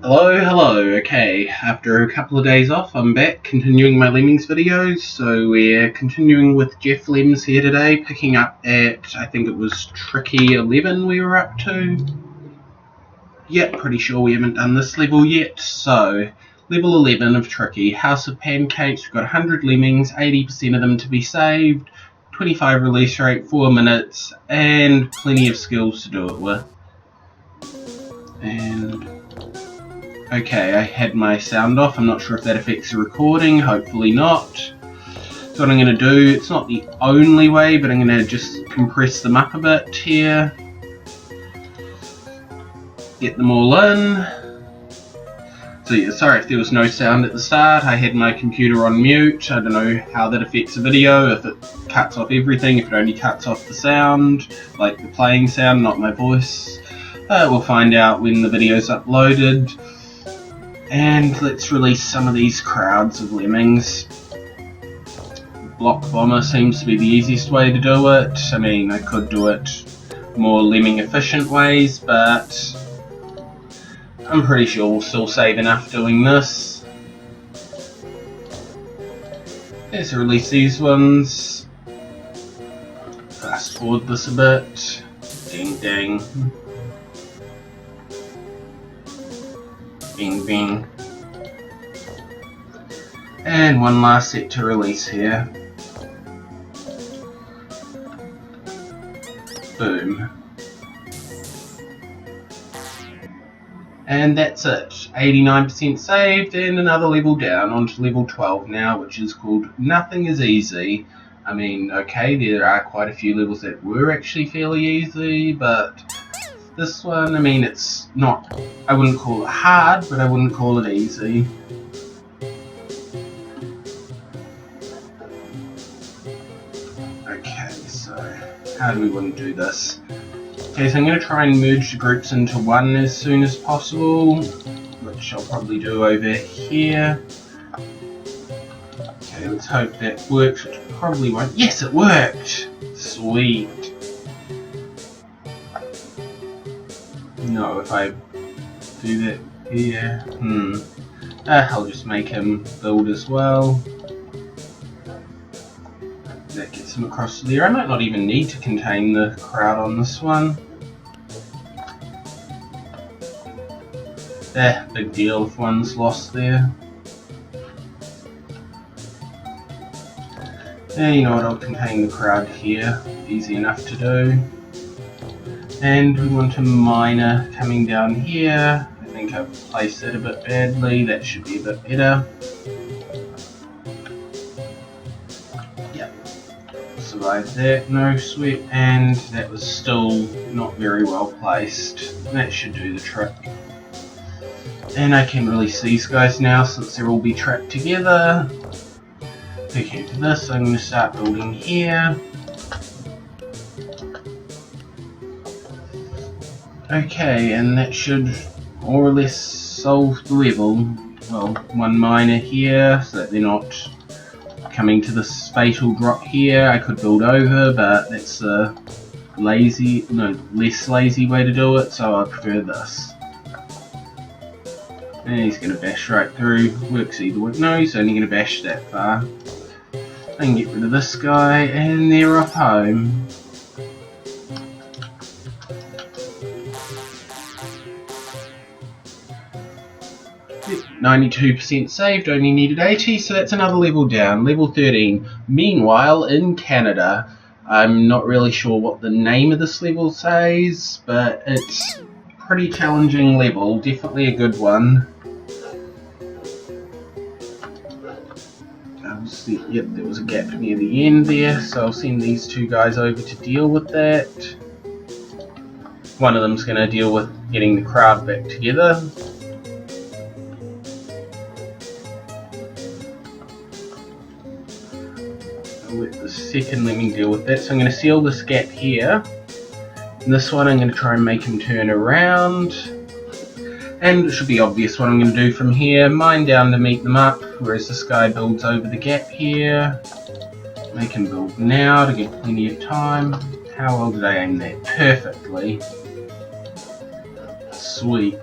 Hello, okay, after a couple of days off, I'm back continuing my Lemmings videos, so we're continuing with GeoffLems here today, picking up at, I think it was Tricky 11 we were up to. Yep, pretty sure we haven't done this level yet, so level 11 of Tricky, House of Pancakes, we've got 100 lemmings, 80% of them to be saved, 25 release rate, 4 minutes, and plenty of skills to do it with. And okay, I had my sound off. I'm not sure if that affects the recording. Hopefully not. So what I'm going to do, it's not the only way, but I'm going to just compress them up a bit here. Get them all in. So yeah, sorry if there was no sound at the start. I had my computer on mute. I don't know how that affects the video, if it cuts off everything, if it only cuts off the sound, like the playing sound, not my voice. We'll find out when the video's uploaded. And let's release some of these crowds of lemmings. Block bomber seems to be the easiest way to do it. I mean, I could do it more lemming efficient ways, but I'm pretty sure we'll still save enough doing this. Let's release these ones. Fast forward this a bit. Ding ding. Bing bing. And one last set to release here. Boom. And that's it. 89% saved and another level down onto level 12 now, which is called Nothing is Easy. I mean, okay, there are quite a few levels that were actually fairly easy, but this one, I mean, it's not, I wouldn't call it hard, but I wouldn't call it easy. Okay, so how do we want to do this? Okay, so I'm going to try and merge the groups into one as soon as possible, which I'll probably do over here. Okay, let's hope that works, which probably won't. Yes, it worked! Sweet. No, if I do that here, I'll just make him build as well. That gets him across there. I might not even need to contain the crowd on this one. Big deal if one's lost there. And you know what, I'll contain the crowd here. Easy enough to do. And we want a miner coming down here. I think I've placed it a bit badly. That should be a bit better. Yep. Survived that, no sweat. And that was still not very well placed. That should do the trick. And I can release these guys now since they'll all be trapped together. Okay, for this I'm going to start building here. Okay, and that should more or less solve the level. Well, one miner here, so that they're not coming to this fatal drop here. I could build over, but that's a less lazy way to do it, so I prefer this. And he's going to bash right through. Works either way. No, he's only going to bash that far. I can get rid of this guy, and they're off home. Yep, 92% saved, only needed 80, so that's another level down. Level 13. Meanwhile, in Canada, I'm not really sure what the name of this level says, but it's a pretty challenging level, definitely a good one. Yep, there was a gap near the end there, so I'll send these two guys over to deal with that. One of them's going to deal with getting the crowd back together. I'll let the second lemming deal with that, so I'm going to seal this gap here. And this one I'm going to try and make him turn around. And it should be obvious what I'm going to do from here. Mine down to meet them up, whereas this guy builds over the gap here. Make him build now to get plenty of time. How well did I aim that? Perfectly. Sweet.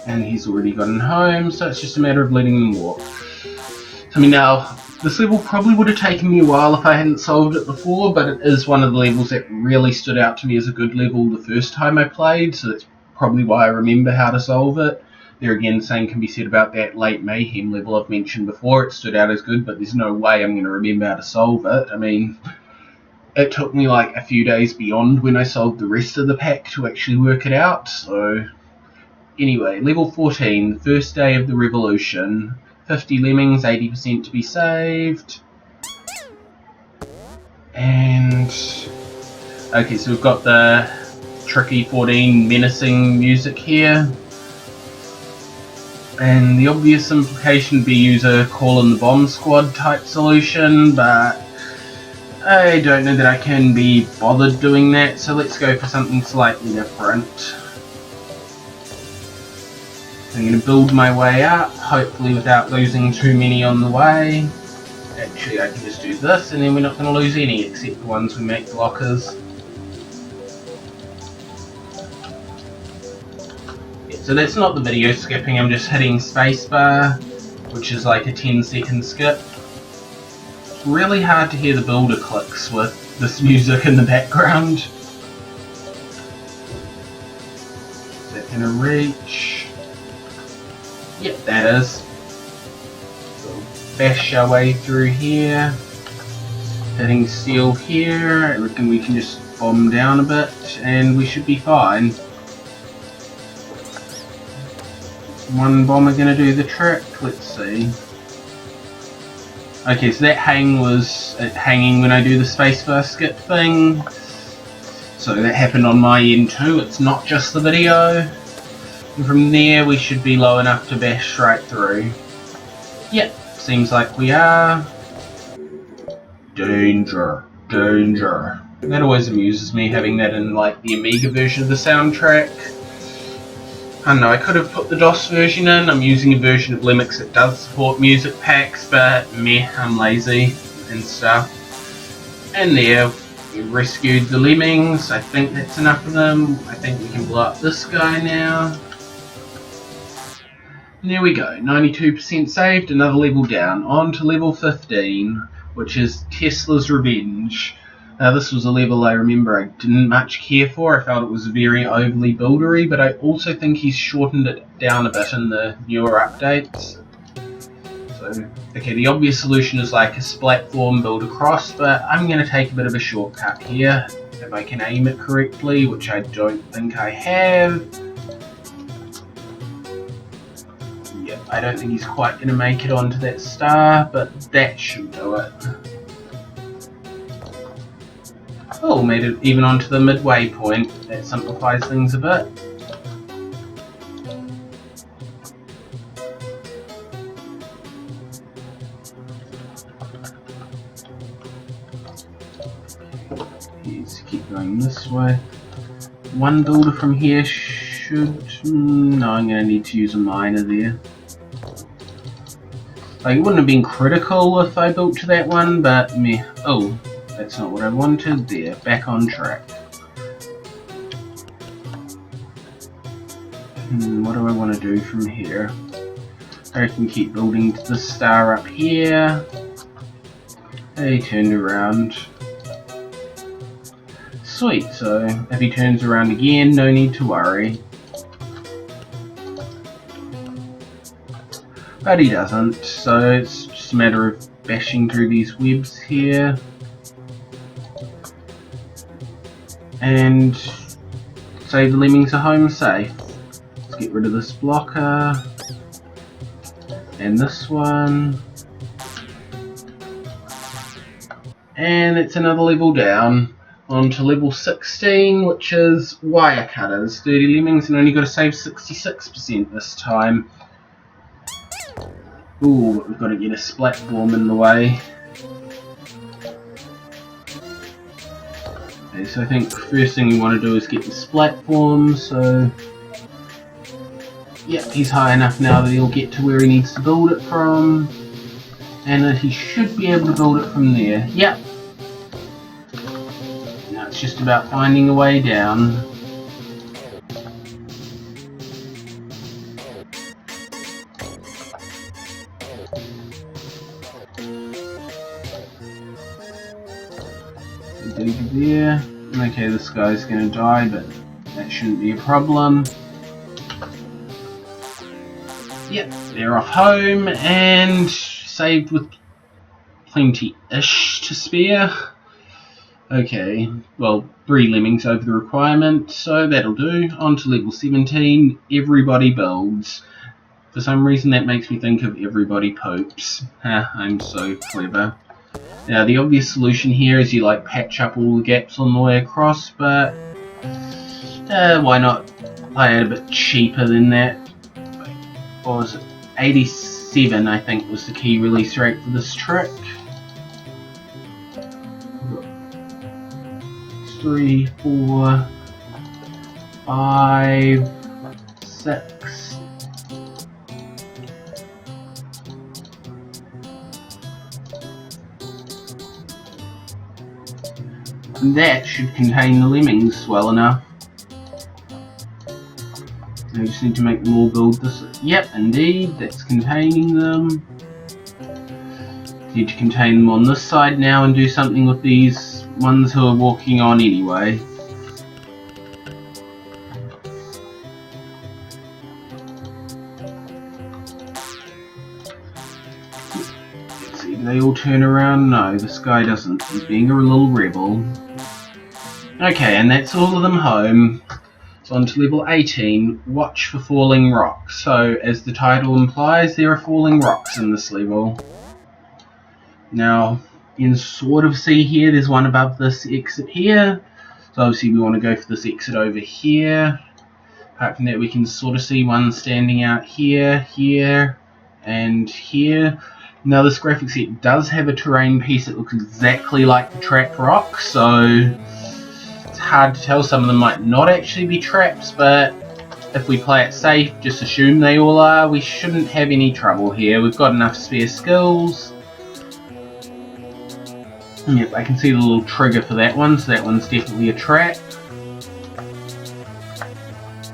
And he's already gotten home, so it's just a matter of letting them walk. I mean, now, this level probably would have taken me a while if I hadn't solved it before, but it is one of the levels that really stood out to me as a good level the first time I played, so that's probably why I remember how to solve it. There again, the same can be said about that late mayhem level I've mentioned before. It stood out as good, but there's no way I'm going to remember how to solve it. I mean, it took me like a few days beyond when I solved the rest of the pack to actually work it out, so... Anyway, level 14, the first day of the revolution. 50 lemmings, 80% to be saved. And... okay, so we've got the tricky 14 menacing music here. And the obvious implication would be use a call in the bomb squad type solution, but I don't know that I can be bothered doing that, so let's go for something slightly different. I'm going to build my way up, hopefully without losing too many on the way. Actually, I can just do this, and then we're not going to lose any, except the ones we make blockers. So that's not the video skipping, I'm just hitting spacebar, which is like a 10-second skip. It's really hard to hear the builder clicks with this music in the background. Is that going to reach? Yep, that is. So bash our way through here. Hitting steel here, I reckon we can just bomb down a bit and we should be fine. One bomber gonna do the trick, let's see. Okay, so that hang was hanging when I do the spacebar skip thing. So that happened on my end too, it's not just the video. And from there we should be low enough to bash right through. Yep, seems like we are. Danger, danger. That always amuses me, having that in like the Amiga version of the soundtrack. I don't know, I could have put the DOS version in. I'm using a version of Linux that does support music packs, but meh, I'm lazy and stuff. And there, we rescued the lemmings. I think that's enough of them. I think we can blow up this guy now. And there we go, 92% saved, another level down. On to level 15, which is Tesla's Revenge. Now this was a level I remember I didn't much care for. I felt it was very overly buildery, but I also think he's shortened it down a bit in the newer updates. So, okay, the obvious solution is like a platform build across, but I'm going to take a bit of a shortcut here, if I can aim it correctly, which I don't think I have. Yep, I don't think he's quite going to make it onto that star, but that should do it. Oh, made it even onto the midway point. That simplifies things a bit. Let's keep going this way. One builder from here should... no, I'm going to need to use a miner there. Like, it wouldn't have been critical if I built to that one, but meh. Oh. That's not what I wanted there. Back on track. What do I want to do from here? I can keep building the star up here. He turned around. Sweet, so if he turns around again, no need to worry. But he doesn't, so it's just a matter of bashing through these webs here. And say the lemmings are home safe. Let's get rid of this blocker. And this one. And it's another level down. On to level 16, which is wire cutters. 30 lemmings and only got to save 66% this time. Ooh, but we've got to get a splatform in the way. Okay, so I think the first thing we want to do is get the splatform, so... Yep, he's high enough now that he'll get to where he needs to build it from. And that he should be able to build it from there. Yep. Now it's just about finding a way down. There. Okay, this guy's gonna die, but that shouldn't be a problem. Yep, they're off home and saved with plenty-ish to spare. Okay, well, 3 lemmings over the requirement, so that'll do. On to level 17, everybody builds. For some reason that makes me think of everybody poops. I'm so clever. Now the obvious solution here is you like patch up all the gaps on the way across, but why not play it a bit cheaper than that? What was it? 87 I think was the key release rate for this trick. 3, 4, 5, 6. And that should contain the lemmings well enough. I just need to make them all build this. Yep, indeed, that's containing them. Need to contain them on this side now and do something with these ones who are walking on anyway. Let's see, do they all turn around? No, this guy doesn't. He's being a little rebel. Okay, and that's all of them home. So on to level 18, watch for falling rocks. So, as the title implies, there are falling rocks in this level. Now, you can sort of see here, there's one above this exit here. So obviously we want to go for this exit over here. Apart from that, we can sort of see one standing out here, here, and here. Now this graphic set does have a terrain piece that looks exactly like the trapped rock, so it's hard to tell. Some of them might not actually be traps, but if we play it safe, just assume they all are. We shouldn't have any trouble here. We've got enough spare skills. Yep, I can see the little trigger for that one, so that one's definitely a trap.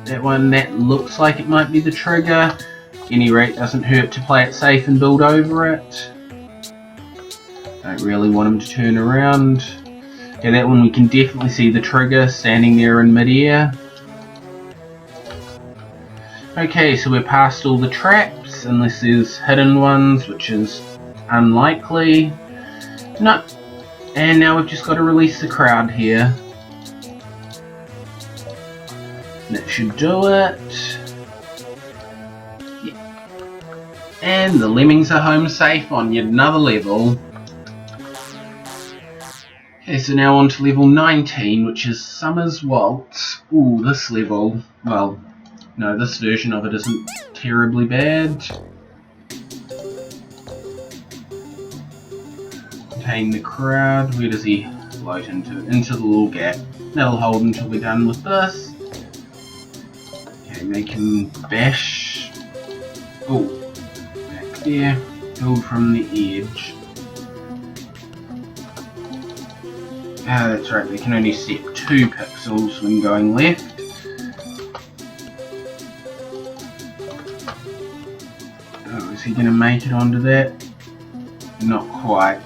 That one, that looks like it might be the trigger. At any rate, doesn't hurt to play it safe and build over it. Don't really want him to turn around. Okay, that one we can definitely see the trigger standing there in mid-air. Okay, so we're past all the traps, unless there's hidden ones, which is unlikely. No. And now we've just got to release the crowd here. That should do it. Yeah. And the lemmings are home safe on yet another level. Okay, so now on to level 19, which is Summer's Waltz. Ooh, this level, well, no, this version of it isn't terribly bad. Contain the crowd. Where does he float into? Into the little gap. That'll hold until we're done with this. Okay, make him bash. Oh, back there. Build from the edge. Ah, that's right, they can only set 2 pixels when going left. Oh, is he going to make it onto that? Not quite.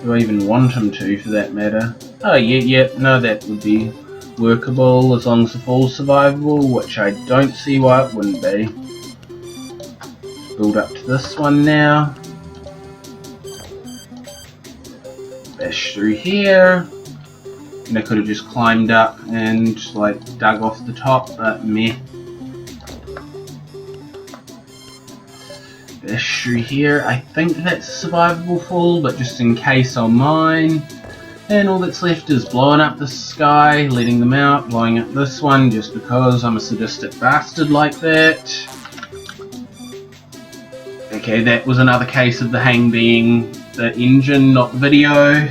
Do I even want him to, for that matter? Oh, yeah, no, that would be workable as long as the fall's survivable, which I don't see why it wouldn't be. Build up to this one now. Bash through here. And I could have just climbed up and like dug off the top, but meh. Bash through here. I think that's a survivable fall, but just in case on mine. And all that's left is blowing up the sky, letting them out, blowing up this one just because I'm a sadistic bastard like that. Okay, that was another case of the hang being the engine, not the video.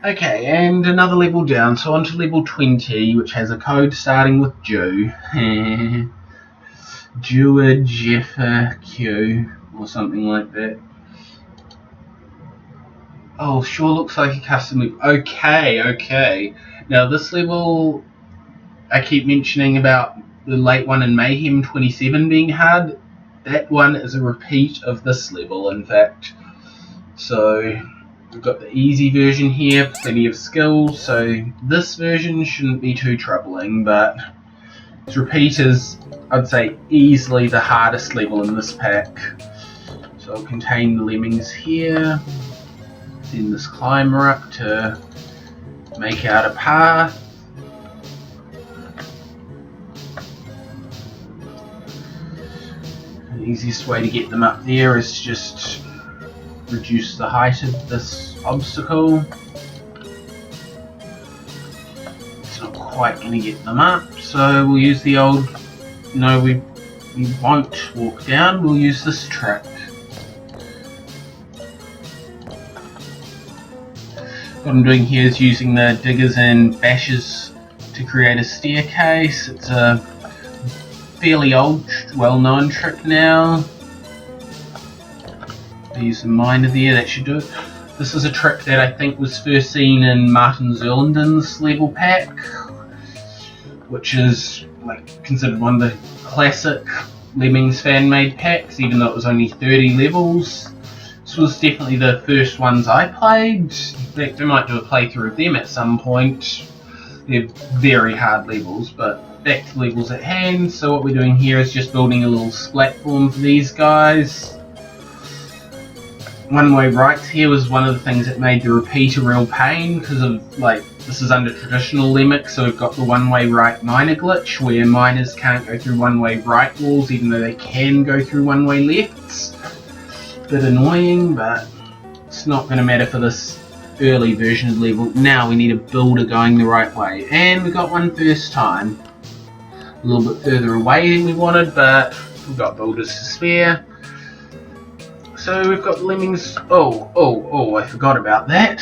Okay, and another level down, so on to level 20, which has a code starting with Jew. Jew, Jeff, Q, or something like that. Oh, sure looks like a custom loop. Okay. Now this level, I keep mentioning about the late one in Mayhem 27 being hard, that one is a repeat of this level, in fact. So we've got the easy version here, plenty of skills, so this version shouldn't be too troubling, but this repeat is, I'd say, easily the hardest level in this pack. So I'll contain the lemmings here, send this climber up to make out a path. The easiest way to get them up there is just reduce the height of this obstacle. It's not quite going to get them up, so we'll use the old, no, we won't walk down, we'll use this trick. What I'm doing here is using the diggers and bashes to create a staircase. It's a fairly old, well-known trick now. Use the miner there, that should do it. This is a trick that I think was first seen in Martin Zerlinden's level pack, which is like considered one of the classic Lemmings fan-made packs, even though it was only 30 levels. This was definitely the first ones I played. In fact, I might do a playthrough of them at some point. They're very hard levels, but back to levels at hand. So what we're doing here is just building a little platform for these guys. One-way rights here was one of the things that made the repeat a real pain, because of, like, this is under traditional Lemmic, so we've got the one-way right miner glitch, where miners can't go through one-way right walls, even though they can go through one-way lefts. Bit annoying, but it's not going to matter for this early version of the level. Now we need a builder going the right way, and we got one first time. A little bit further away than we wanted, but we've got builders to spare. So we've got lemmings. Oh, I forgot about that.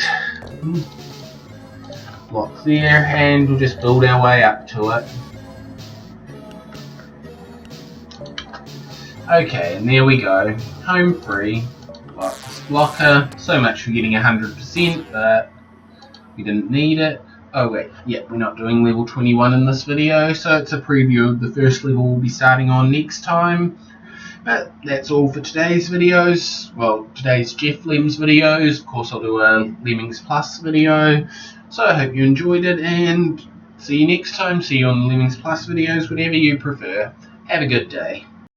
Block there, and we'll just build our way up to it. Okay, and there we go. Home free. Block this blocker. So much for getting 100%, but we didn't need it. Oh wait, yeah, we're not doing level 21 in this video, so it's a preview of the first level we'll be starting on next time. But that's all for today's videos. Well, today's GeoffLems videos. Of course, I'll do a Lemmings Plus video. So I hope you enjoyed it, and see you next time. See you on the Lemmings Plus videos, whatever you prefer. Have a good day.